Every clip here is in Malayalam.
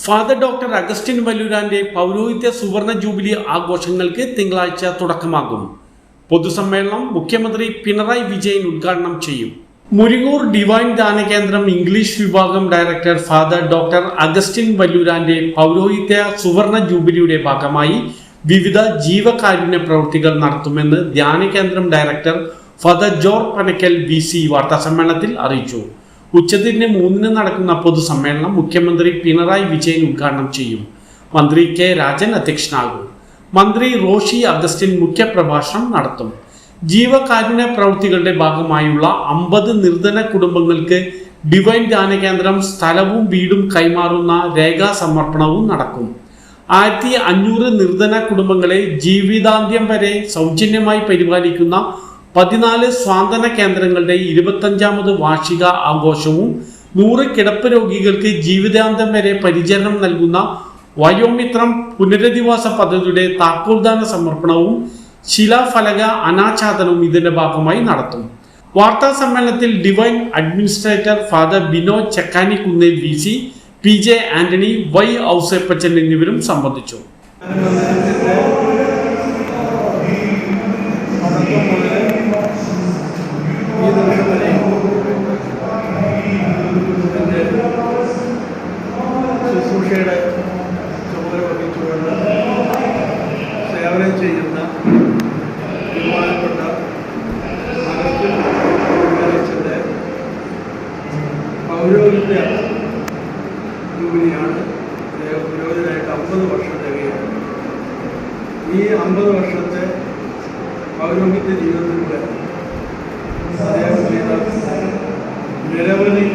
ഫാദർ ഡോക്ടർ അഗസ്റ്റിൻ വല്ലൂരാന്റെ പൗരോഹിത്യ സുവർണ ജൂബിലി ആഘോഷങ്ങൾക്ക് തിങ്കളാഴ്ച തുടക്കമാകും. പൊതുസമ്മേളനം മുഖ്യമന്ത്രി പിണറായി വിജയൻ ഉദ്ഘാടനം ചെയ്യും. മുരിങ്ങൂർ ഡിവൈൻ ദാനകേന്ദ്രം ഇംഗ്ലീഷ് വിഭാഗം ഡയറക്ടർ ഫാദർ ഡോക്ടർ അഗസ്റ്റിൻ വല്ലൂരാന്റെ പൗരോഹിത്യ സുവർണ ജൂബിലിയുടെ ഭാഗമായി വിവിധ ജീവകാരുണ്യ പ്രവൃത്തികൾ നടത്തുമെന്ന് ധ്യാനകേന്ദ്രം director father George Panakkal VC വാർത്താസമ്മേളനത്തിൽ അറിയിച്ചു. ഉച്ചതിരിഞ്ഞ് 3 നടക്കുന്ന പൊതുസമ്മേളനം മുഖ്യമന്ത്രി പിണറായി വിജയൻ ഉദ്ഘാടനം ചെയ്യും. മന്ത്രി K രാജൻ അധ്യക്ഷനാകും. മന്ത്രി റോഷി അഗസ്റ്റിൻ മുഖ്യപ്രഭാഷണം നടത്തും. ജീവകാരുണ്യ പ്രവൃത്തികളുടെ ഭാഗമായുള്ള 50 നിർധന കുടുംബങ്ങൾക്ക് ഡിവൈൻ ധ്യാനകേന്ദ്രം സ്ഥലവും വീടും കൈമാറുന്ന രേഖാസമർപ്പണവും നടക്കും. 1500 നിർധന കുടുംബങ്ങളെ ജീവിതാന്ത്യം വരെ സൗജന്യമായി പരിപാലിക്കുന്ന 14 സ്വാന്തന കേന്ദ്രങ്ങളുടെ 25ാമത് വാർഷിക ആഘോഷവും 100 കിടപ്പ് രോഗികൾക്ക് ജീവിതാന്ത്യം വരെ പരിചരണം നൽകുന്ന വയോമിത്രം പുനരധിവാസ പദ്ധതിയുടെ താക്കോൽദാന സമർപ്പണവും ശിലാഫലക അനാച്ഛാദനവും ഇതിന്റെ ഭാഗമായി നടത്തും. വാർത്താ സമ്മേളനത്തിൽ divine administrator father Binoy Chakkanikkunnel VC, PJ Antony, Y Ouseppachan എന്നിവരും സംബന്ധിച്ചു. ശുശ്രൂഷയുടെ ചുമതല വഹിച്ചുകൊണ്ട് സേവനം ചെയ്യുന്ന ബഹുമാനപ്പെട്ട അഗസ്റ്റിന്റെ പൗരോഹിത്യ ജൂബിലിയാണ്. പുരോഹിതനായിട്ട് 50 വർഷം തികയാണ്. ഈ 50 വർഷത്തെ പൗരോഹിത്യ ജീവിതത്തിലൂടെ അദ്ദേഹം ചെയ്ത നിരവധി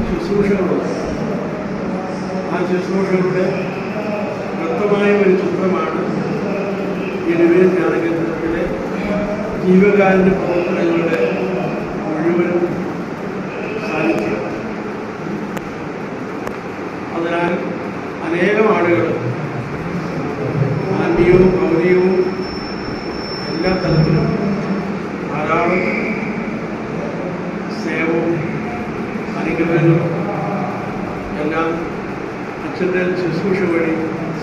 ശുശ്രൂഷകളുണ്ട്. ആ ശുശ്രൂഷകളുടെ വ്യക്തമായ ഒരു ചിത്രമാണ് ഈ ഡിവൈൻ ധ്യാനകേന്ദ്രത്തിലെ ജീവകാരുണ്യ പ്രവർത്തനങ്ങളുടെ മുഴുവൻ സാന്നിധ്യം. അതിനാൽ അനേകം ആളുകൾ ആത്മീയവും ഭൗതികവും എല്ലാ തലത്തിലും ധാരാളം സേവവും അനുഗ്രഹങ്ങളും എല്ലാം അച്ഛൻ്റെ ശുശ്രൂഷ വഴി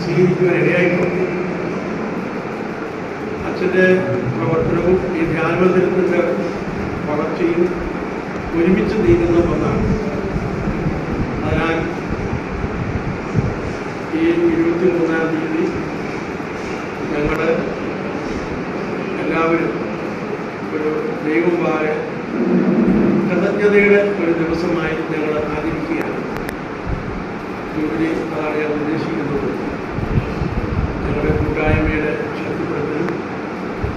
സ്വീകരിക്കുവാൻ ഇടയായിട്ടുണ്ട്. അച്ഛൻ്റെ പ്രവർത്തനവും ഈ ധ്യാനമന്ദിരത്തിൻ്റെ വളർച്ചയും ഒരുമിച്ച് നീങ്ങുന്ന ഒന്നാണ്. അതിനാൽ ഈ 23-ാം തീയതി ഞങ്ങൾ എല്ലാവരും ഒരു ദൈവമായ കൃതജ്ഞതയുടെ ഒരു ദിവസമായി ഞങ്ങൾ ആചരിക്കുകയാണ്. ജൂബിലി അതാണ് ഞാൻ ഉദ്ദേശിക്കുന്നത്. ഞങ്ങളുടെ കൂട്ടായ്മയുടെ ശക്തിപ്പെടുത്തലും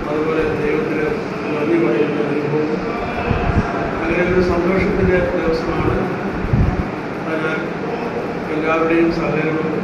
അതുപോലെ ദൈവത്തിന് നന്ദി പറയുന്ന അനുഭവം അങ്ങനെ ഒരു സന്തോഷത്തിൻ്റെ ദിവസമാണ്. അതിനാൽ എല്ലാവരുടെയും സഹകരണവും